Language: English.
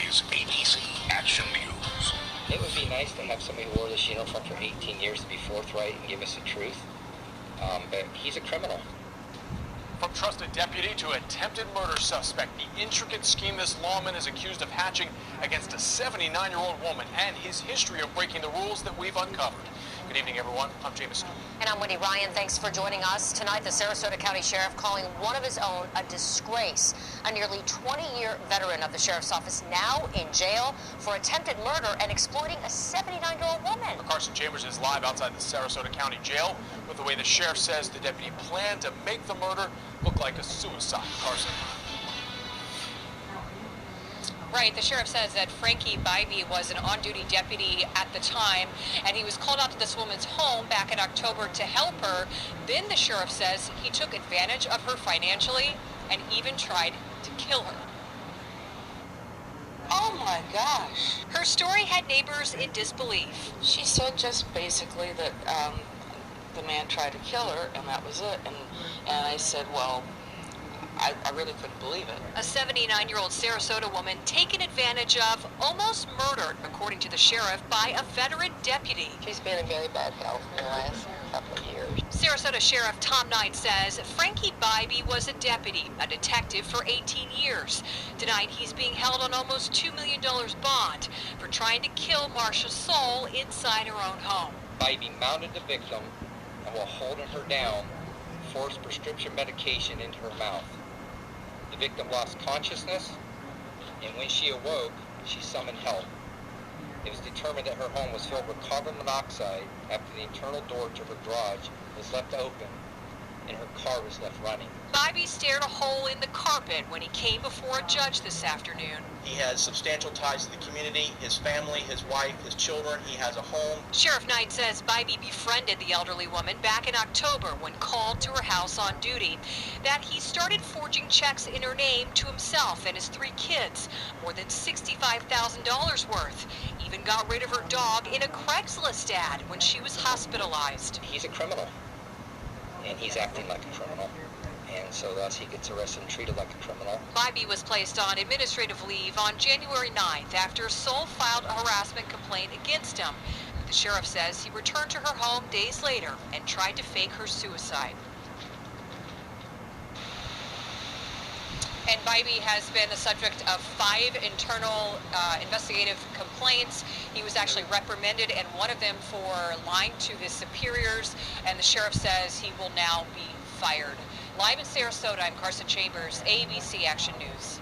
is ABC Action News. It would be nice to have somebody who wore this uniform for 18 years to be forthright and give us the truth. But he's a criminal. From trusted deputy to attempted murder suspect, the intricate scheme this lawman is accused of hatching against a 79-year-old woman and his history of breaking the rules that we've uncovered. Good evening, everyone. I'm Jameis. And I'm Wendy Ryan. Thanks for joining us tonight. The Sarasota County Sheriff calling one of his own a disgrace. A nearly 20-year veteran of the Sheriff's Office now in jail for attempted murder and exploiting a 79-year-old woman. Carson Chambers is live outside the Sarasota County Jail with the way the sheriff says the deputy planned to make the murder look like a suicide. Carson. Right, the sheriff says that Frankie Bybee was an on-duty deputy at the time, and he was called out to this woman's home back in October to help her. Then the sheriff says he took advantage of her financially and even tried to kill her. Oh my gosh. Her story had neighbors in disbelief. She said just basically that the man tried to kill her, and that was it. And I said, well, I really couldn't believe it. A 79-year-old Sarasota woman taken advantage of, almost murdered, according to the sheriff, by a veteran deputy. She's been in very bad health in the last couple of years. Sarasota Sheriff Tom Knight says Frankie Bybee was a deputy, a detective for 18 years. Tonight, he's being held on almost $2 million bond for trying to kill Marcia Soul inside her own home. Bybee mounted the victim and while holding her down, forced prescription medication into her mouth. The victim lost consciousness, and when she awoke, she summoned help. It was determined that her home was filled with carbon monoxide after the internal door to her garage was left open and her car was left running. Bybee stared a hole in the carpet when he came before a judge this afternoon. He has substantial ties to the community, his family, his wife, his children. He has a home. Sheriff Knight says Bybee befriended the elderly woman back in October when called to her house on duty. That he started forging checks in her name to himself and his 3 kids, more than $65,000 worth. Even got rid of her dog in a Craigslist ad when she was hospitalized. He's a criminal, and he's acting like a criminal. And so thus he gets arrested and treated like a criminal. Bybee was placed on administrative leave on January 9th after Soul filed a harassment complaint against him. The sheriff says he returned to her home days later and tried to fake her suicide. And Bybee has been the subject of 5 internal investigative complaints. He was actually reprimanded, and one of them for lying to his superiors, and the sheriff says he will now be fired. Live in Sarasota, I'm Carson Chambers, ABC Action News.